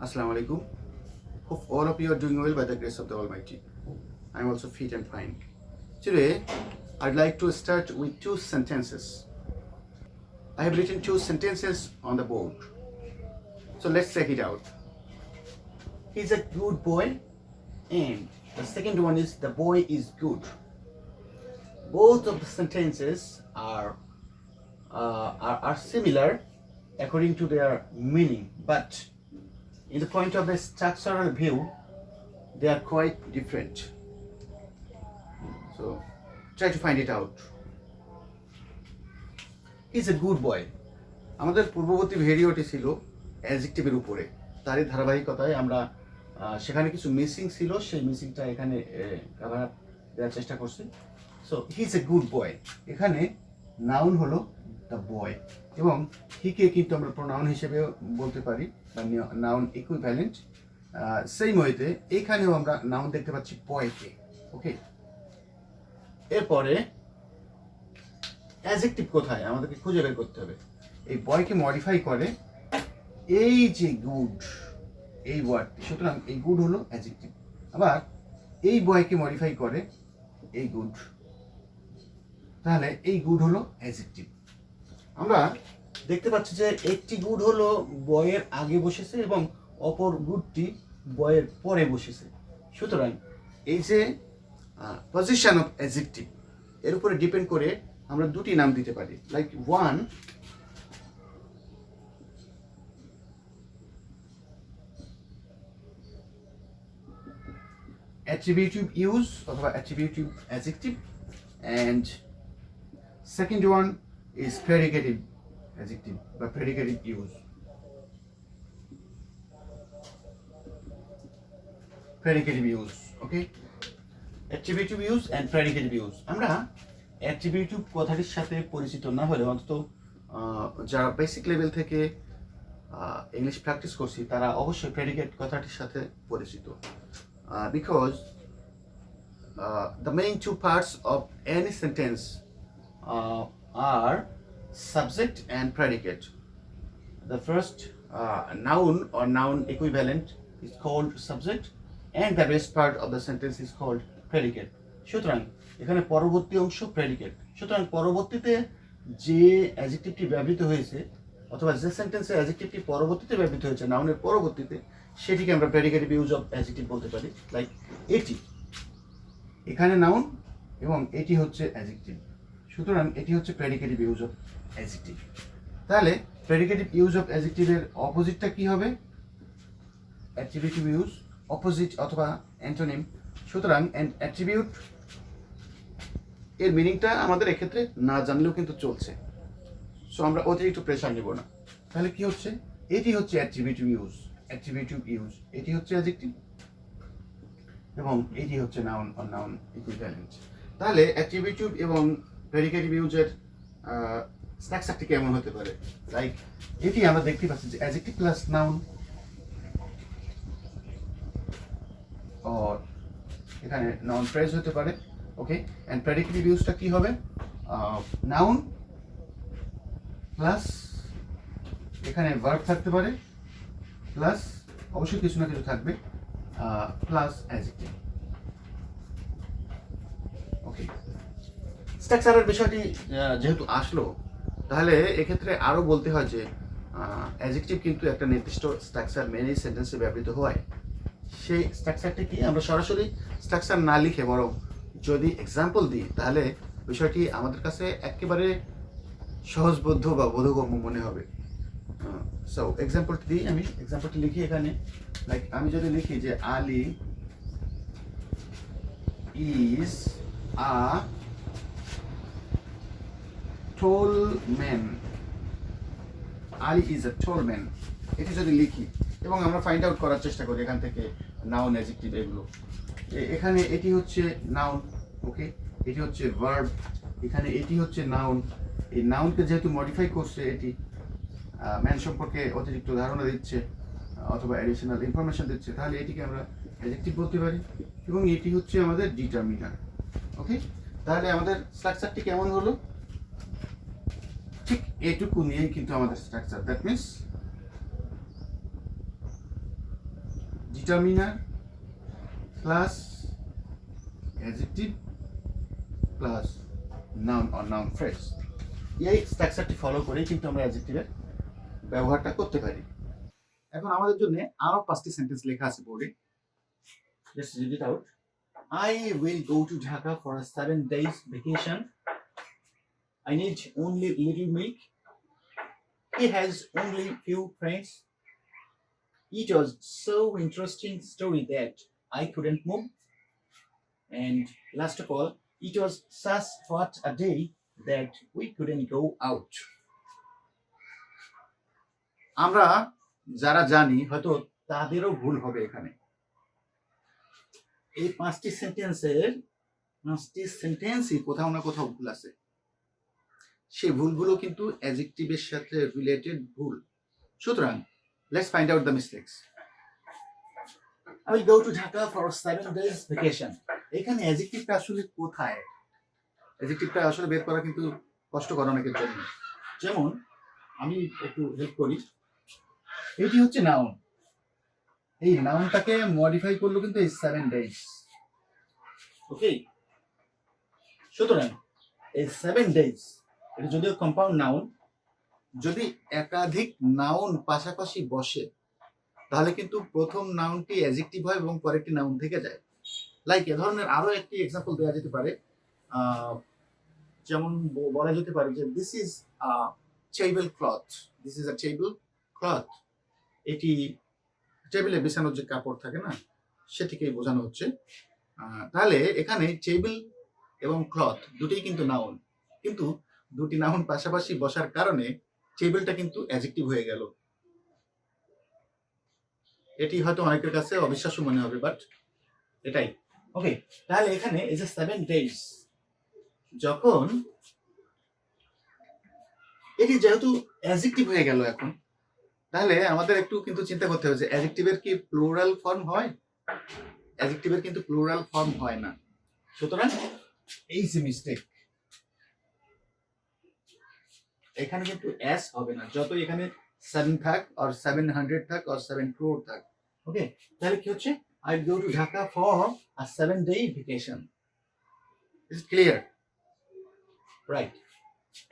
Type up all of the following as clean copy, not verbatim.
Assalamu alaikum. Hope all of you are doing well by the grace of the Almighty. I am also fit and fine. Today, I'd like to start with two sentences. I have written two sentences on the board. So let's check it out. He's a good boy, and the second one is the boy is good. Both of the sentences are similar according to their meaning, but in the point of the structural view, they are quite different. So try to find it out. He's a good boy. আমাদের পূর্ববর্তী ভিডিওটি ছিল অ্যাডজেক্টিভের উপরে, তারই ধারাবাহিকতায় আমরা সেখানে কিছু মিসিং ছিল, সেই মিসিংটা এখানে কভার আপ দেওয়ার চেষ্টা করছি। So he is a good boy, এখানে নাউন হলো দ্য বয়, এবং হিকে কিন্তু আমরা প্রোনাউন হিসেবে বলতে পারি বা নাউন ইকুইভ্যালেন্ট। সেই মতে এইখানেও আমরা নাউন দেখতে পাচ্ছি বয়কে। ওকে, এরপরে অ্যাডজেক্টিভ কোথায় আমাদেরকে খুঁজে বের করতে হবে। এই বয়কে মডিফাই করে এই যে গুড, এই ওয়ার্ডটি, সুতরাং এই গুড হলো অ্যাডজেক্টিভ। আবার এই বয়কে মডিফাই করে এই গুড, তাহলে এই গুড হলো অ্যাডজেক্টিভ। আমরা দেখতে পাচ্ছি যে একটি গুড হলো বয়ের আগে বসেছে এবং অপর গুডটি বয়ের পরে বসেছে। সুতরাং এই যে পজিশন অফ অ্যাডজেক্টিভ, এর উপরে ডিপেন্ড করে আমরা দুটি নাম দিতে পারি। লাইক ওয়ান, attributive use অথবা attributive adjective, and second one is predicative adjective বা predicative use. Predicative use, okay? Attributive use and predicative use. আমরা attributive কথাটির সাথে পরিচিত না হলে, অন্তত যারা বেসিক লেভেল থেকে ইংলিশ প্র্যাকটিস করছি তারা অবশ্যই প্রেডিকেট কথাটির সাথে পরিচিত। Because the main two parts of any sentence are subject and predicate. The first noun or noun equivalent is called subject, and the rest part of the sentence is called predicate. সুতরাং এখানে পরবর্তী অংশ predicate। সুতরাং পরবর্তীতে যে অ্যাডজেক্টিভটি ব্যবহৃত হয়েছে অথবা যে সেন্টেন্সে অ্যাডজেক্টিভটি পরবর্তীতে ব্যবহৃত হয়েছে নাউনের পরবর্তীতে, সেটিকে আমরা প্রেডিকেটিভ ইউজ অফ অ্যাডজেক্টিভ বলতে পারি। লাইক এটি, এখানে নাউন এবং এটি হচ্ছে অ্যাডজেক্টিভ, সুতরাং এটি হচ্ছে প্রেডিকেটিভ ইউজ অফ অ্যাডজেক্টিভ। তাহলে প্রেডিকেটিভ ইউজ অফ অ্যাডজেক্টিভের অপোজিটটা কি হবে? অ্যাট্রিবিউটিভ ইউজ, অপোজিট অথবা অ্যান্টোনিম। সুতরাং অ্যাট্রিবিউট এর মিনিংটা আমাদের এক্ষেত্রে না জানলেও কিন্তু চলছে, সো আমরা অতিরিক্ত প্রেশার নেব না। তাহলে কি হচ্ছে? এটি হচ্ছে অ্যাট্রিবিউটিভ ইউজ, অ্যাট্রিবিউটিভ ইউজ, এটি হচ্ছে অ্যাডজেক্টিভ এবং এটি হচ্ছে নাউন অর নাউন ইকুইভ্যালেন্ট। তাহলে অ্যাট্রিবিউটিভ এবং প্রেডিকেটিভ ইউজের স্ট্রাকচারটি কেমন হতে পারে? লাইক এটি আমরা দেখতে পাচ্ছি যে অ্যাডজেক্টিভ প্লাস নাউন, আর এখানে নাউন ফ্রেজ হতে পারে। ওকে, অ্যান্ড প্রেডিকেটিভ ইউজটা কি হবে? নাউন প্লাস এখানে ভার্ব থাকতে পারে, প্লাস অবশ্যই কিছু না কিছু থাকবে, প্লাস অ্যাডজেক্টিভ। ওকে, স্ট্রাকচারের বিষয়টি যেহেতু আসলো, তাহলে এক্ষেত্রে আরও বলতে হয় যে অ্যাডজেক্টিভ কিন্তু একটা নির্দিষ্ট স্ট্রাকচার মেনেই সেন্টেন্সে ব্যবহৃত হয়। সেই স্ট্রাকচারটি কি? আমরা সরাসরি স্ট্রাকচার না লিখে বরং যদি এক্সাম্পল দিই, তাহলে বিষয়টি আমাদের কাছে একেবারে সহজবোধ্য বা বোধগম্য মনে হবে। সো এক্সাম্পলটি দিই, আমি এক্সাম্পলটি লিখি এখানে। লাইক আমি যদি লিখি যে Ali is a tall man, Ali is a tall man, এটি যদি লিখি এবং আমরা ফাইন্ড আউট করার চেষ্টা করি এখান থেকে নাউন অ্যাডজেক্টিভ এগুলো, এখানে এটি হচ্ছে নাউন, ওকে, এটি হচ্ছে ভার্ব, এখানে এটি হচ্ছে নাউন। এই নাউনকে যেহেতু মডিফাই করছে, এটি ম্যান সম্পর্কে অতিরিক্ত ধারণা দিচ্ছে অথবা অ্যাডিশনাল ইনফরমেশন দিচ্ছে, তাহলে এটিকে আমরা অ্যাডজেক্টিভ বলতে পারি। এবং এটি হচ্ছে আমাদের ডিটারমিনার। ওকে, তাহলে আমাদের স্ট্রাকচারটি কেমন হলো? ঠিক এটুকু নিয়েই কিন্তু আমাদের structure. That means determiner plus adjective plus noun or noun phrase. এই স্ট্রাকচারটি ফলো করেই কিন্তু আমরা অ্যাডজেক্টিভের ব্যবহারটা করতে পারি। এখন আমাদের জন্য আরো 5টি সেন্টেন্স লেখা আছে বোর্ডে। Let's read it out. I will go to Dhaka for a 7 days vacation. I need only little milk. He has only few friends. It was so interesting story that I couldn't move. And last of all, it was such hot a day that we couldn't go out. আমরা যারা জানি হয়তো তাদেরও ভুল হবে এখানে। এই 5টি সেন্টেন্সই কোথাও না কোথাও ভুল আছে। সেই ভুলগুলো কিন্তু অ্যাডজেক্টিভের সাথে রিলেটেড ভুল। সুতরাং let's find out the mistakes. I will go to Dhaka for 7 days vacation. এখানে অ্যাডজেক্টিভটা আসলে কোথায়? অ্যাডজেক্টিভটা আসলে বের করা কিন্তু কষ্টকর অনেকের জন্য। যেমন আমি একটু হেল্প করি। এটি হচ্ছে নাউন। এই নাউনটাকে মডিফাই করলো কিন্তু এই 7 days। ওকে, সুতরাং এই 7 days এটা যদিও কম্পাউন্ড নাউন, যদি একাধিক নাউন পাশাপাশি বসে তাহলে কিন্তু প্রথম নাউনটি অ্যাডজেক্টিভ হয় এবং পরেরটি নাউন থেকে যায়। লাইক এ ধরনের আরো একটি এক্সাম্পল দেওয়া যেতে পারে। যেমন বলা যেতে পারে যে this is a table cloth. This is a table cloth. এটি টেবিলে বিছানোর যে কাপড় থাকে না, সেটিকেই বোঝানো হচ্ছে। তাহলে এখানে টেবিল এবং ক্লথ দুটোই কিন্তু নাউন, কিন্তু দুটি নাউন পাশাপাশি বসার কারণে টেবিলটা কিন্তু অ্যাডজেক্টিভ হয়ে গেল। এটি হয়তো অনেকের কাছে অবিশ্বাস্য মনে হবে, বাট এটাই। ওকে, তাহলে এখানে এই যে 7 days, যখন এটি যেহেতু অ্যাডজেক্টিভ হয়ে গেল এখন, তাহলে আমাদের একটু কিন্তু চিন্তা করতে হবে যে অ্যাডজেক্টিভের কি প্লুরাল ফর্ম হয়? অ্যাডজেক্টিভের কিন্তু প্লুরাল ফর্ম হয় না। সুতরাং এই যে মিস্টেক, এখানে কিন্তু এস হবে না, যত এখানে 7 থাক আর 700 থাক আর 7 crore থাক। ওকে, তাহলে কি হচ্ছে? I go to Dhaka for a 7-day vacation. Is it clear? Right.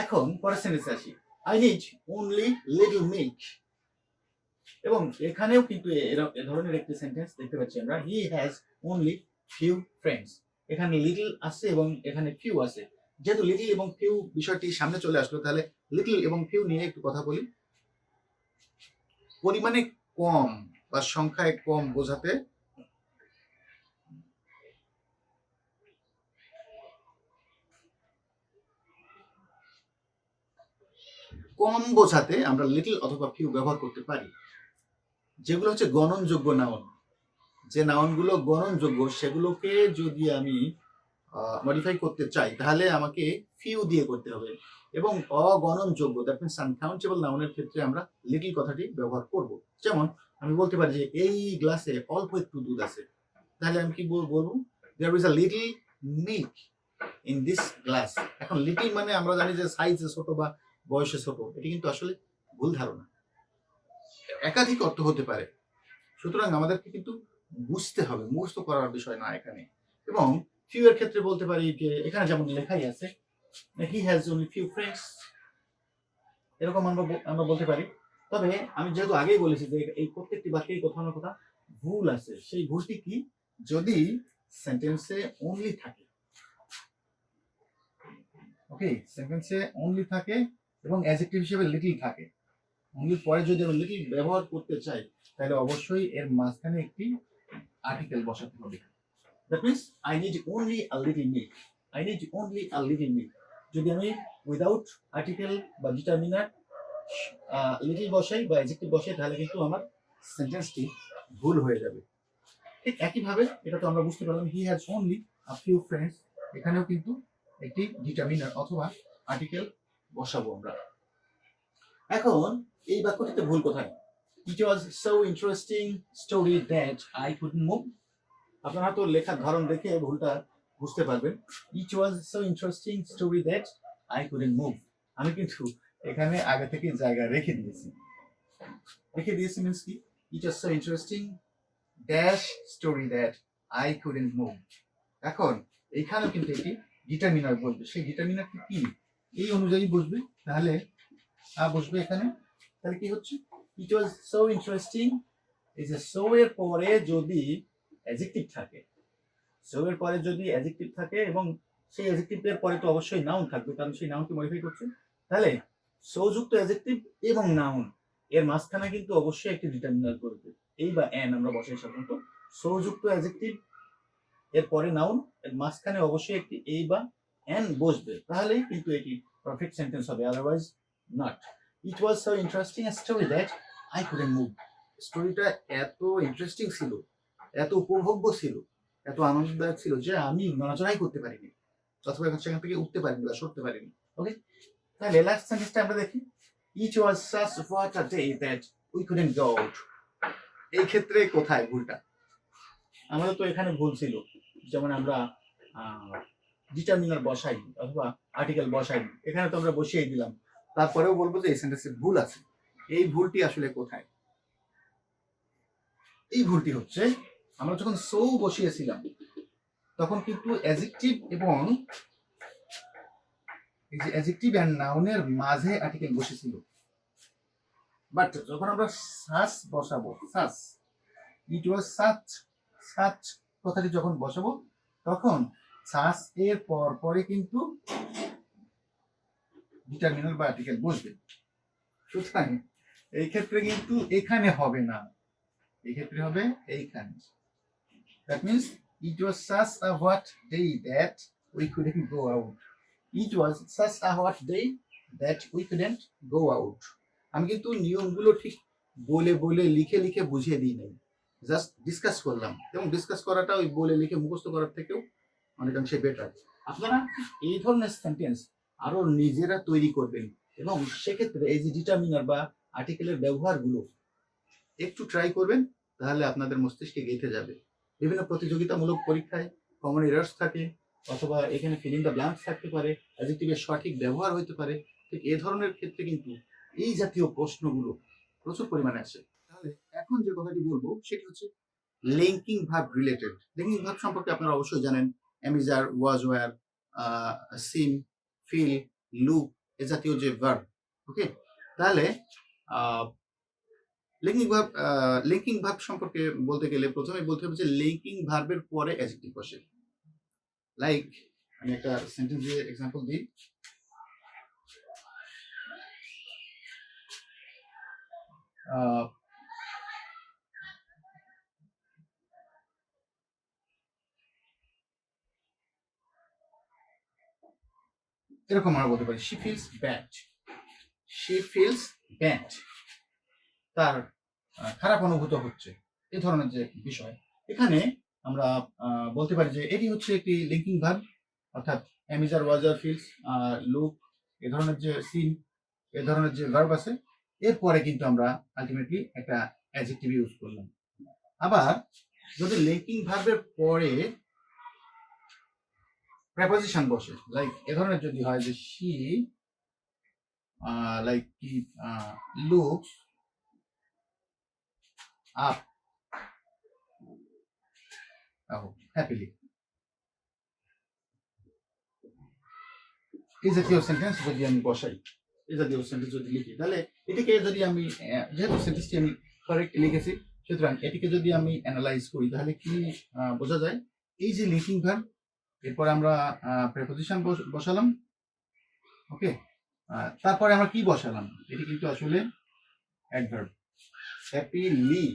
এখন পরের সেন্টেন্সে আসি। I need only little milk. এবং এখানেও কিন্তু এ ধরনের একটি সেন্টেন্স দেখতে পাচ্ছি আমরা। He has only few friends. এখানে লিটল আছে এবং এখানে ফিউ আছে। যেহেতু লিটল এবং ফিউ বিষয়টি সামনে চলে আসলো, তাহলে লিটল এবং ফিউ নিয়ে একটু কথা বলি। পরিমাণে কম বা সংখ্যায় কম বোঝাতে আমরা লিটল অথবা ফিউ ব্যবহার করতে পারি। যেগুলো হচ্ছে গণনযোগ্য নাউন, যে নাউনগুলো গণনযোগ্য সেগুলোকে যদি আমি মডিফাই করতে চাই তাহলে আমাকে ফিউ দিয়ে করতে হবে। এবং অগণনযোগ্য, দ্যাট মিনস আনকাউন্টেবল নাউনের ক্ষেত্রে আমরা লিটল কথাটি ব্যবহার করব। যেমন আমি বলতে পারি যে এই গ্লাসে অল্প একটু দুধ আছে, তাহলে আমি কি বলবো? There is a little milk in this glass. এখন লিটল মানে আমরা জানি যে সাইজে ছোট বা বয়সে ছোট, এটি কিন্তু আসলে ভুল ধারণা, একাধিক অর্থ হতে পারে। সুতরাং আমাদেরকে কিন্তু বুঝতে হবে, মুখস্থ করার বিষয় না এখানে। এবং ফিউ এর ক্ষেত্রে বলতে পারি যে এখানে যেমন লেখাই আছে he has only few friends, এরকম আমরা বলতে পারি। তবে আমি যেহেতু আগেই বলেছি যে এই প্রত্যেকটি বাক্যেই কোথাও না কোথাও ভুল আছে। সেই ভুলটি কি? যদি সেন্টেন্সে অনলি থাকে, ওকে, সেন্টেন্সে অনলি থাকে এবং অ্যাডজেক্টিভ হিসেবে লিটল থাকে, অনলির পরে যদি আমি লিটল ব্যবহার করতে চাই তাহলে অবশ্যই এর মাঝখানে একটি আর্টিকেল বসাতে হবে। That means I need only a little milk. I need only a little milk. যদি আমি উইদাউট আর্টিকেল বা ডিটারমিনার লিটল বসাই বা অ্যাডজেক্টিভ বসাই তাহলে কিন্তু আমার সেন্টেন্সটি ভুল হয়ে যাবে। ঠিক একইভাবে এটা তো আমরা বুঝতে পারলাম he has only a few friends, এখানেও কিন্তু একটি ডিটারমিনার অথবা আর্টিকেল বসাবো আমরা। এখন এই বাক্যটিতে ভুল কোথায়? It was so interesting story that I couldn't move. আপনারা তো লেখার ধরন দেখে ভুলটা বুঝতে পারবেন। It was so interesting story that I couldn't move. আমি কিন্তু এখানে আগে থেকে জায়গা রেখে দিয়েছি। মিন্স কি? It was so interesting dash story that I couldn't move. এখন এইখানেও কিন্তু এটি ডিটারমিনার বসবে, সেই ডিটারমিনারটি কি এই অনুযায়ী বসবে, তাহলে বসবে এখানে। তাহলে কি হচ্ছে, ইট ওয়াজ সো ইন্টারেস্টিং। এই যে সো এর পরে যদি অ্যাডজেক্টিভ থাকে, সো এর পরে যদি অ্যাডজেক্টিভ থাকে এবং সেই অ্যাডজেক্টিভের পরে তো অবশ্যই নাউন থাকবে, কারণ সেই নাউনকে মডিফাই করছে, তাহলে সো যুক্ত অ্যাডজেক্টিভ এবং নাউন এর মাঝখানে কিন্তু অবশ্যই একটি ডিটারমিনার করবে, এই বা এন আমরা বসাই সাধারণত। সো যুক্ত অ্যাডজেক্টিভ এর পরে নাউন, এর মাঝখানে অবশ্যই একটি এই বা এন বসবে, তাহলেই কিন্তু এটি পারফেক্ট সেন্টেন্স হবে, otherwise not. It was so interesting a story that I couldn't move. স্টোরিটা এত ইন্টারেস্টিং ছিল, এত উপভোগ্য ছিল, এত আনন্দদায়ক ছিল যে আমি নড়াচড়াই করতে পারিনি, অথবা এখন সেখান থেকে উঠতে পারিনি বা সরতে পারিনি। ওকে, তাহলে লাস্ট সেন্টেন্সটা আমরা দেখি। It was such what a day that we couldn't go out. এই ক্ষেত্রে কোথায় ভুলটা? আমাদের তো এখানে ভুল ছিল, যেমন আমরা ডিটারমিনার বসাই অথবা আর্টিকেল বসাই, এখানে তো আমরা বসিয়ে দিলাম, তারপরেও বলবো যে এই সেন্টেন্সে ভুল আছে। এই ভুলটি আসলে কোথায়? এই ভুলটি হচ্ছে, আমরা যখন সো বসিয়েছিলাম তখন কিন্তু অ্যাডজেক্টিভ এবং এই যে অ্যাডজেক্টিভ এন্ড নাউনের মাঝে আর্টিকেল বসেছিল, বাট যখন আমরা সাচ বসাবো, such, it was such, such কথাটি যখন বসাবো তখন সাচ এর পরে কিন্তু ডিটারমিনার বা আর্টিকেল বসবে। সুতরাং এই ক্ষেত্রে কিন্তু এখানে হবে না, এই ক্ষেত্রে হবে এইখানে। That means it was such a what day that we couldn't go out. It was such a what day that we couldn't go out. আমি কিন্তু নিয়মগুলো ঠিক বলে বলে লিখে লিখে বুঝিয়ে দিই নাই, জাস্ট ডিসকাস করলাম, এবং ডিসকাস করাটা ওই বলে লিখে মুখস্থ করার থেকেও অনেকাংশে বেটার। আপনারা এই ধরনের সেন্টেন্স আরো নিজেরা তৈরি করবেন, এবং সেক্ষেত্রে এই যে ডিটারমিনার বা আর্টিকেলের ব্যবহারগুলো একটু ট্রাই করবেন, তাহলে আপনাদের মস্তিষ্কে গেঁথে যাবে। বিভিন্ন প্রতিযোগিতামূলক পরীক্ষায় কমন এরার্স থাকে, অথবা এখানে ফিলিং দ্য ব্ল্যাঙ্কস থাকতে পারে, অ্যাডজেক্টিভের সঠিক ব্যবহার হতে পারে, ঠিক এই ধরনের ক্ষেত্রে কিন্তু এই জাতীয় প্রশ্নগুলো প্রচুর পরিমাণে আসে। তাহলে এখন যে কথাটি বলবো সেটি হচ্ছে linking verb related. Linking verb সম্পর্কে আপনারা অবশ্যই জানেন, অ্যামিজার, ওয়াজ, ওয়্যার, সিম, ফিল, লুক, এ জাতীয় যে ভার্ব। ওকে, তাহলে লিঙ্কিং ভার্ব সম্পর্কে বলতে গেলে প্রথমে বলতে হবে যে লিঙ্কিং ভার্বের পরে অ্যাডজেক্টিভ বসে। লাইক আমি একটা সেন্টেন্স দিয়ে এক্সাম্পল দিই। এরকম আমরা বলতে পারি, she feels bad, she feels bad, তার খারাপ অনুভূত হচ্ছে, এই ধরনের যে বিষয়। এখানে আমরা বলতে পারি যে এটি হচ্ছে একটি লিঙ্কিং ভার্ব, অর্থাৎ অ্যামিজার, ওয়াজার, ফিলস, লুক, এ ধরনের যে সিন, এ ধরনের যে ভার্ব আছে, এরপরে কিন্তু আমরা আলটিমেটলি একটা অ্যাডজেক্টিভ ইউজ করলাম। আবার যদি লিঙ্কিং ভার্বের পরে প্রেপোজিশন বসে, লাইক এ ধরনের যদি হয় যে শি লাইক কি লুকস আপ হ্যাপিলি, এই জাতীয় সেন্টেন্স যদি আমি বসাই, এই জাতীয় সেন্টেন্স যদি লিখি, তাহলে এটিকে যদি আমি যেহেতু সেন্টেন্সটি আমি কারেক্ট লিখেছি, সুতরাং এটিকে যদি আমি অ্যানালাইজ করি, তাহলে কি বোঝা যায়, এই যে লিঙ্কিং ভার্ব, এরপর আমরা প্রেপোজিশন বসালাম। ওকে, তারপরে আমরা কি বসালাম, এটি কিন্তু আসলে অ্যাডভার্ব, হ্যাপিলি,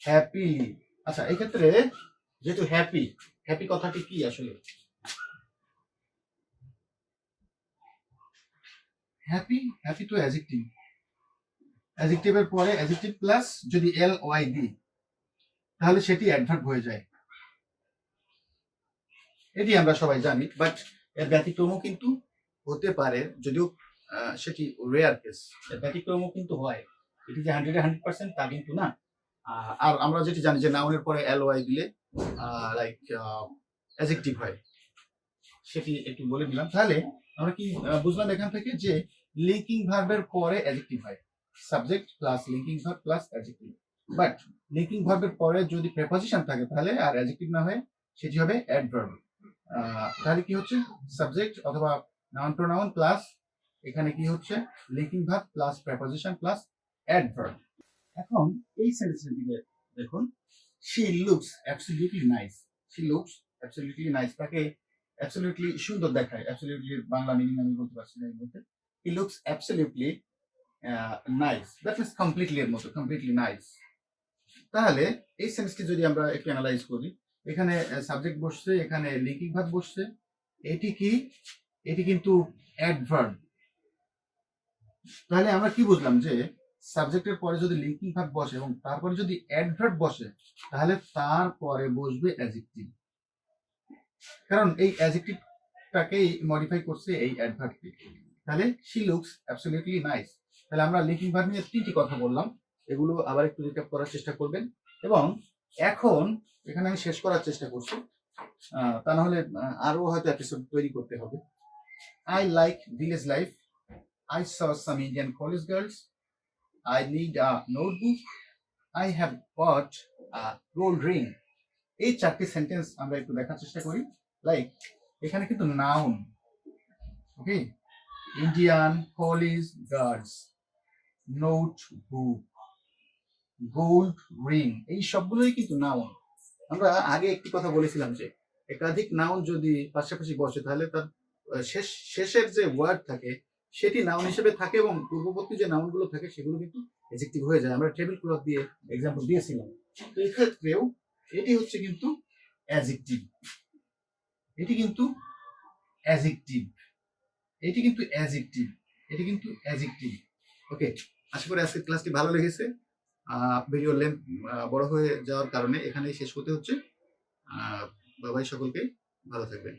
হ্যাপিলি। আচ্ছা, এই ক্ষেত্রে যেহেতু হ্যাপি, হ্যাপি কথাটি কি আসলে? হ্যাপি, হ্যাপি তো অ্যাডজেক্টিভ, অ্যাডজেক্টিভের পরে অ্যাডজেক্টিভ প্লাস যদি এল ওয়াই দিই, তাহলে সেটি অ্যাডভার্ব হয়ে যায়। এটি আমরা সবাই জানি, বাট এর ব্যতিক্রমও কিন্তু হতে পারে, যদিও সেটি রেয়ার কেস। এর ব্যতিক্রমও কিন্তু হয়, এটি যে 100% তা কিন্তু না। আর আমরা যেটি জানি যে নাউনের পরে এল ওয়াই দিলে লাইক অ্যাডজেক্টিভ হয়, সেটি একটু বলে দিলাম। তাহলে আমরা কি বুঝলাম এখান থেকে, যে লিঙ্কিং ভার্বের পরে অ্যাডজেক্টিভ হয়, subject plus linking verb plus adjective. But linking ভার্বের পরে যদি প্রেপোজিশন থাকে তাহলে আর অ্যাডজেক্টিভ না হয়ে সেটি হবে অ্যাডভার্ব। তাহলে কি হচ্ছে, সাবজেক্ট অথবা নাউন প্রোনাউন প্লাস এখানে কি হচ্ছে linking verb plus preposition plus adverb. এখন এই সেন্টেন্সের দিকে দেখুন, she looks absolutely nice. She looks absolutely nice, তাকে অ্যাবসলিউটলি সুন্দর দেখায়। অ্যাবসলিউটলি বাংলা মিনিং আমি বলতে পারছি না এর মধ্যে। He looks absolutely nice, that means completely এর মতো, কমপ্লিটলি নাইস। তাহলে এই সেন্টেন্সটি যদি আমরা একটু অ্যানালাইজ করি, এখানে সাবজেক্ট বসছে, এখানে লিঙ্কিং ভার্ব বসছে, এটি কি, এটি কিন্তু অ্যাডভার্ব। তাহলে আমরা কি বুঝলাম যে সাবজেক্টের পরে যদি লিঙ্কিং ভার্ব বসে এবং তারপরে যদি অ্যাডভার্ব বসে তাহলে তারপরে বসবে অ্যাডজেক্টিভ, কারণ এই অ্যাডজেক্টিভটাকেই মডিফাই করছে এই অ্যাডভার্বটি। তাহলে শি লুকস অ্যাবসলিউটলি নাইস। তাহলে আমরা লিঙ্কিং ভার্ব নিয়ে 3টি কথা বললাম, এগুলো আবার একটু রিক্যাপ করার চেষ্টা করবেন। এবং এখন এখানে আমি শেষ করার চেষ্টা করছি, তা না হলে আরো হয়তো এপিসোড তৈরি করতে হবে। I like village life, I saw some Indian college girls, I need a notebook, I have bought a gold ring. এই 4টি সেন্টেন্স আমরা একটু দেখার চেষ্টা করি। লাইক এখানে কিন্তু noun, okay, Indian college girls, notebook, gold ring, এই সবগুলোই কিন্তু নাউন। আমরা আগে একটি কথা বলেছিলাম যে একাধিক নাউন যদি পাশাপাশি বসে তাহলে তার শেষের যে ওয়ার্ড থাকে সেটি নাউন হিসেবে থাকে এবং পূর্ববর্তী যে নাউনগুলো থাকে সেগুলো কিন্তু অ্যাডজেক্টিভ হয়ে যায়। আমরা টেবিল ক্লথ দিয়ে এক্সাম্পল দিয়েছিলাম। তো এই ক্ষেত্রেও এটি হচ্ছে কিন্তু অ্যাডজেক্টিভ, এটি কিন্তু অ্যাডজেক্টিভ, এটি কিন্তু অ্যাডজেক্টিভ, এটি কিন্তু অ্যাডজেক্টিভ। ওকে, আশা করি আজকের ক্লাসটি ভালো লেগেছে। ভিডিও লেন্থ বড় হয়ে যাওয়ার কারণে এখানেই শেষ করতে হচ্ছে। বাবাই, সকলকে ভালো থাকবেন।